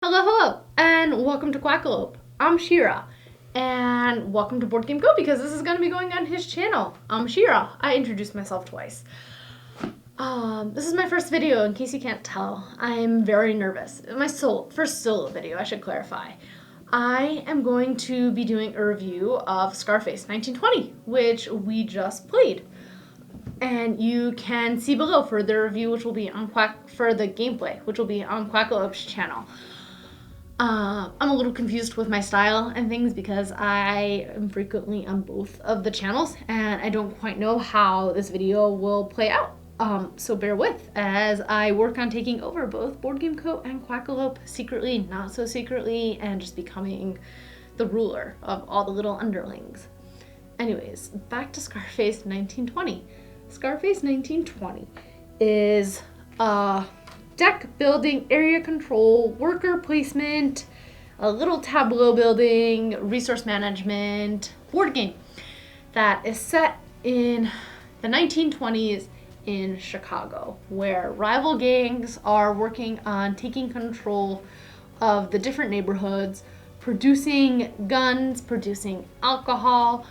Hello, and welcome to Quackalope. I'm Shira, and welcome to Board Game Go because this is going to be going on his channel. I'm Shira. I introduced myself twice. This is my first video, in case you can't tell. I'm very nervous. My first solo video, I should clarify. I am going to be doing a review of Scarface 1920, which we just played. And you can see below for the review, which will be on for the gameplay, which will be on Quackalope's channel. I'm a little confused with my style and things because I am frequently on both of the channels and I don't quite know how this video will play out. So bear with as I work on taking over both Board Game Co. and Quackalope secretly, not so secretly, and just becoming the ruler of all the little underlings. Anyways, back to Scarface 1920. Scarface 1920 is deck building, area control, worker placement, a little tableau building, resource management board game that is set in the 1920s in Chicago, where rival gangs are working on taking control of the different neighborhoods, producing guns, producing alcohol,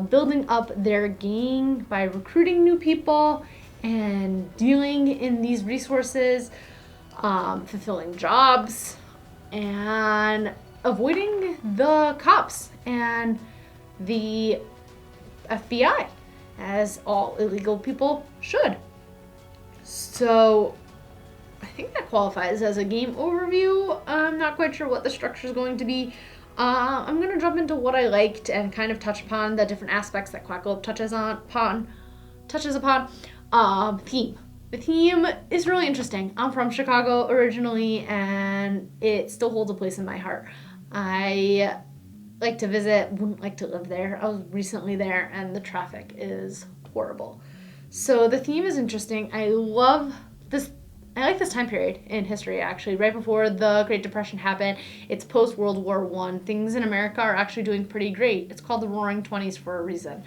building up their gang by recruiting new people and dealing in these resources, fulfilling jobs, and avoiding the cops and the FBI, as all illegal people should. So I think that qualifies as a game overview. I'm not quite sure what the structure is going to be. I'm going to jump into what I liked and kind of touch upon the different aspects that Quackalope touches upon. Theme. The theme is really interesting. I'm from Chicago originally, and it still holds a place in my heart. I like to visit, wouldn't like to live there. I was recently there, and the traffic is horrible. So the theme is interesting. I like this time period in history, actually. Right before the Great Depression happened, it's post-World War I. Things in America are actually doing pretty great. It's called the Roaring Twenties for a reason.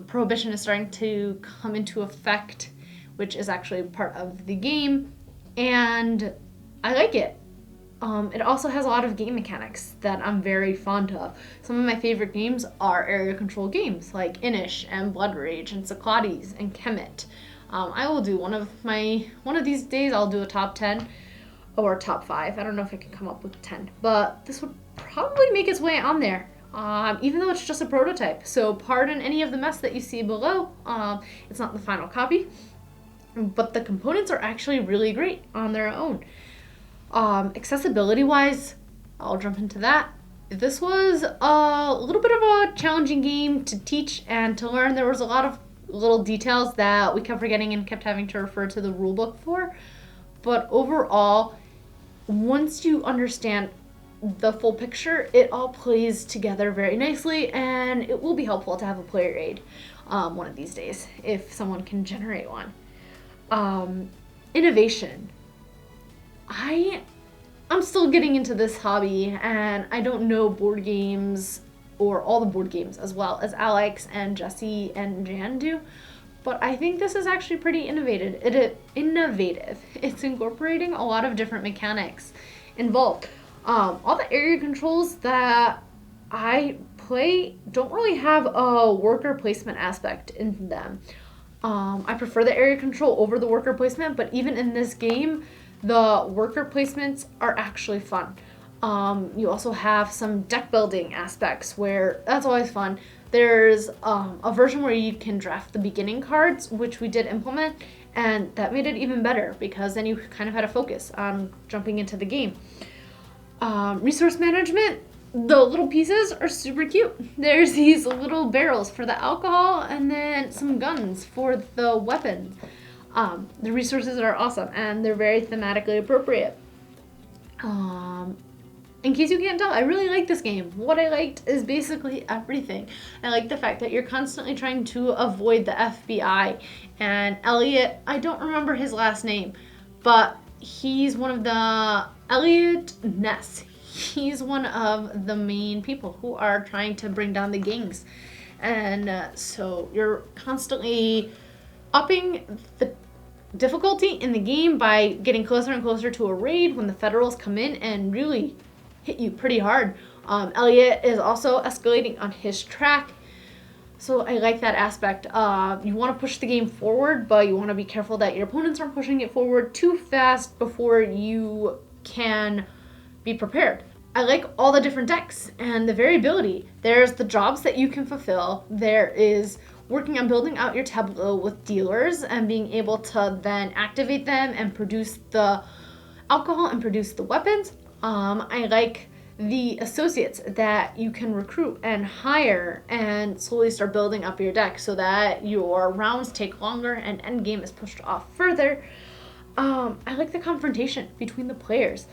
Prohibition is starting to come into effect, which is actually part of the game, and I like it. It also has a lot of game mechanics that I'm very fond of. Some of my favorite games are area control games, like Inish and Blood Rage and Cyclades and Kemet. I will do one of these days, I'll do a top 10 or top 5. I don't know if I can come up with 10, but this would probably make its way on there. Even though it's just a prototype. So pardon any of the mess that you see below. It's not the final copy, but the components are actually really great on their own. Accessibility wise, I'll jump into that. This was a little bit of a challenging game to teach and to learn. There was a lot of little details that we kept forgetting and kept having to refer to the rule book for. But overall, once you understand the full picture, it all plays together very nicely, and it will be helpful to have a player aid one of these days if someone can generate one. Innovation. I'm still getting into this hobby, and I don't know board games or all the board games as well as Alex and Jesse and Jan do, but I think this is actually pretty innovative. It's incorporating a lot of different mechanics involved. All the area controls that I play don't really have a worker placement aspect in them. I prefer the area control over the worker placement, but even in this game, the worker placements are actually fun. You also have some deck building aspects where that's always fun. There's a version where you can draft the beginning cards, which we did implement, and that made it even better because then you kind of had a focus on jumping into the game. Resource management, the little pieces are super cute. There's these little barrels for the alcohol and then some guns for the weapons. The resources are awesome and they're very thematically appropriate. In case you can't tell, I really like this game. What I liked is basically everything. I like the fact that you're constantly trying to avoid the FBI. And Elliot, I don't remember his last name, but he's one of the... Elliot Ness. He's one of the main people who are trying to bring down the gangs. And so you're constantly upping the difficulty in the game by getting closer and closer to a raid when the Federals come in and really hit you pretty hard. Elliot is also escalating on his track. So I like that aspect. You want to push the game forward, but you want to be careful that your opponents aren't pushing it forward too fast before you can be prepared. I like all the different decks and the variability. There's the jobs that you can fulfill. There is working on building out your tableau with dealers and being able to then activate them and produce the alcohol and produce the weapons. I like the associates that you can recruit and hire and slowly start building up your deck so that your rounds take longer and endgame is pushed off further. I like the confrontation between the players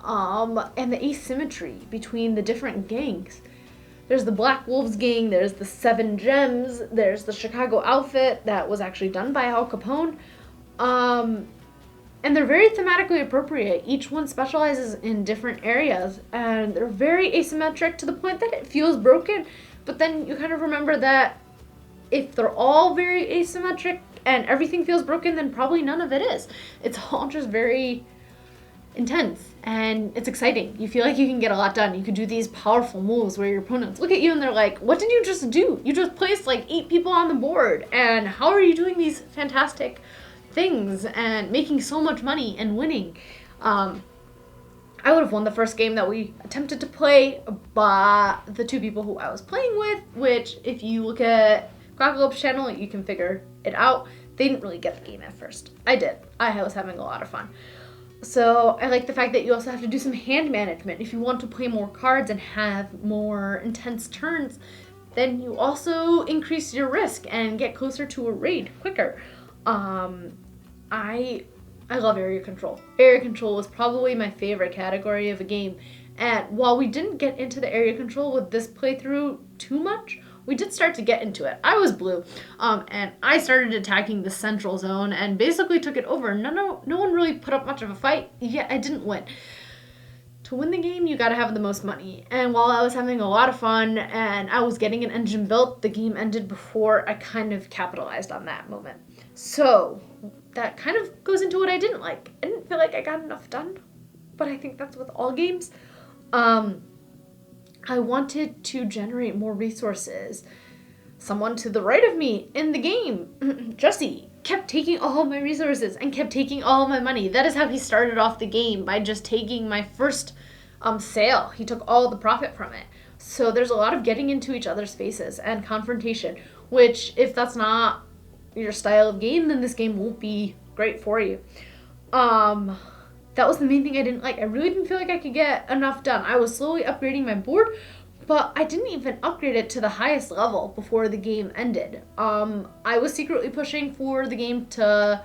and the asymmetry between the different gangs. There's the Black Wolves gang, there's the Seven Gems, there's the Chicago outfit that was actually done by Al Capone. And they're very thematically appropriate. Each one specializes in different areas, and they're very asymmetric to the point that it feels broken. But then you kind of remember that if they're all very asymmetric and everything feels broken, then probably none of it is. It's all just very intense, and it's exciting. You feel like you can get a lot done. You can do these powerful moves where your opponents look at you and they're like, what did you just do? You just placed like 8 people on the board, and how are you doing these fantastic things and making so much money and winning? I would have won the first game that we attempted to play, but the 2 people who I was playing with, which if you look at Quackalope's channel, you can figure it out, they didn't really get the game at first. I did. I was having a lot of fun. So I like the fact that you also have to do some hand management. If you want to play more cards and have more intense turns, then you also increase your risk and get closer to a raid quicker. I love area control. Area control was probably my favorite category of a game. And while we didn't get into the area control with this playthrough too much, we did start to get into it. I was blue, and I started attacking the central zone and basically took it over. No one really put up much of a fight, yet I didn't win. To win the game, you gotta have the most money. And while I was having a lot of fun and I was getting an engine built, the game ended before I kind of capitalized on that moment. So that kind of goes into what I didn't like. I didn't feel like I got enough done, but I think that's with all games. I wanted to generate more resources. Someone to the right of me in the game, Jesse, kept taking all my resources and kept taking all my money. That is how he started off the game, by just taking my first sale. He took all the profit from it. So there's a lot of getting into each other's faces and confrontation, which if that's not your style of game, then this game won't be great for you. That was the main thing I didn't like. I really didn't feel like I could get enough done. I was slowly upgrading my board, but I didn't even upgrade it to the highest level before the game ended. I was secretly pushing for the game to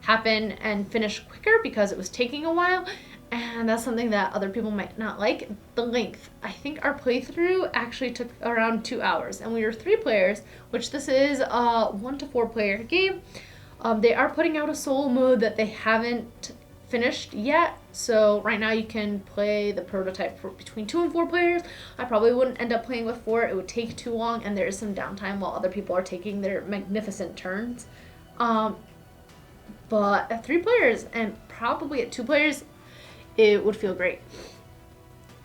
happen and finish quicker because it was taking a while, and that's something that other people might not like. The length. I think our playthrough actually took around 2 hours, and we were 3 players, which this is a 1 to 4 player game. They are putting out a solo mode that they haven't finished yet, so right now you can play the prototype for between 2 and 4 players. I probably wouldn't end up playing with 4. It would take too long, and there is some downtime while other people are taking their magnificent turns. But at 3 players and probably at 2 players, it would feel great.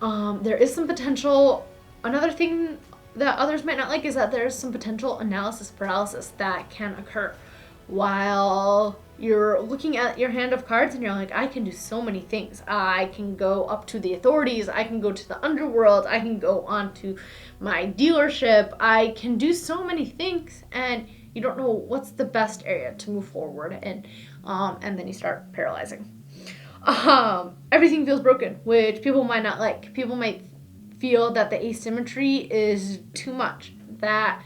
There is some potential. Another thing that others might not like is that there's some potential analysis paralysis that can occur while you're looking at your hand of cards and you're like, I can do so many things. I can go up to the authorities, I can go to the underworld, I can go on to my dealership, I can do so many things, and you don't know what's the best area to move forward in, and then you start paralyzing. Everything feels broken, which people might not like. People might feel that the asymmetry is too much, that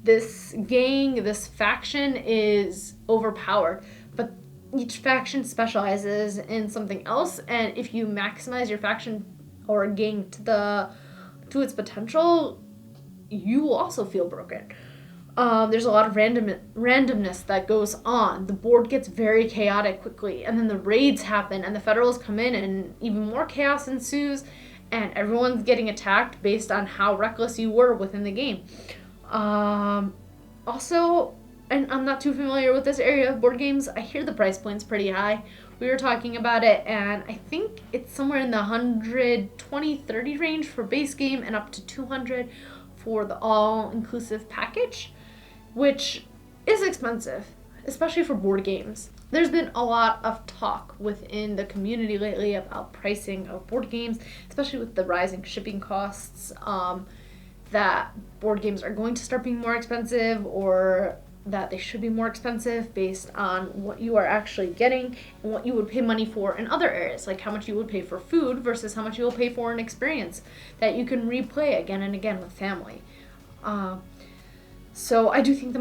this gang, this faction is overpowered, but each faction specializes in something else, and if you maximize your faction or gang to its potential, you will also feel broken. There's a lot of randomness that goes on. The board gets very chaotic quickly, and then the raids happen, and the Federals come in, and even more chaos ensues, and everyone's getting attacked based on how reckless you were within the game. Also, and I'm not too familiar with this area of board games, I hear the price point's pretty high. We were talking about it, and I think it's somewhere in the 120-30 range for base game and up to 200 for the all-inclusive package, which is expensive, especially for board games. There's been a lot of talk within the community lately about pricing of board games, especially with the rising shipping costs, that board games are going to start being more expensive, or that they should be more expensive based on what you are actually getting and what you would pay money for in other areas, like how much you would pay for food versus how much you will pay for an experience that you can replay again and again with family. So I do think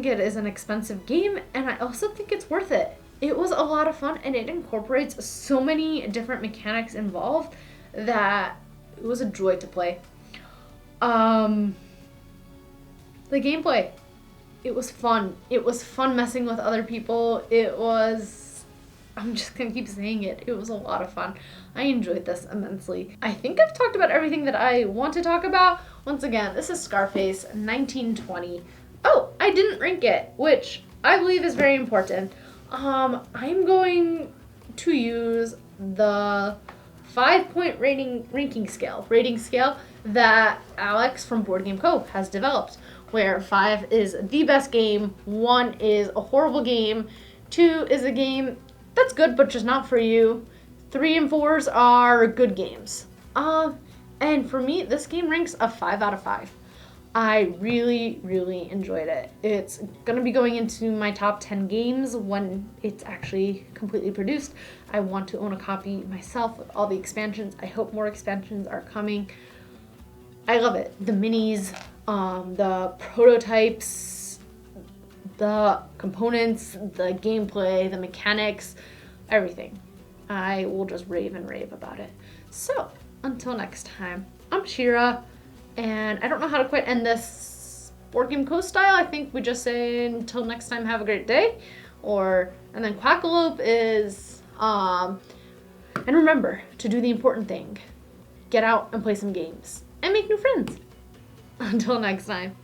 it is an expensive game, and I also think it's worth it. It was a lot of fun, and it incorporates so many different mechanics involved that it was a joy to play. The gameplay, it was fun. It was fun messing with other people. I'm just gonna keep saying it. It was a lot of fun. I enjoyed this immensely. I think I've talked about everything that I want to talk about. Once again, this is Scarface 1920. Oh, I didn't rank it, which I believe is very important. I'm going to use the 5-point rating scale that Alex from Board Game Co. has developed, where 5 is the best game, 1 is a horrible game, 2 is a game that's good but just not for you, 3 and 4s are good games. And for me, this game ranks a 5 out of 5. I really, really enjoyed it. It's going to be going into my top 10 games when it's actually completely produced. I want to own a copy myself with all the expansions. I hope more expansions are coming. I love it. The minis, the prototypes, the components, the gameplay, the mechanics, everything. I will just rave and rave about it. So, until next time, I'm Shira. And I don't know how to quite end this Board Game Co style. I think we just say until next time, have a great day. And then Quackalope is, and remember to do the important thing. Get out and play some games and make new friends. Until next time.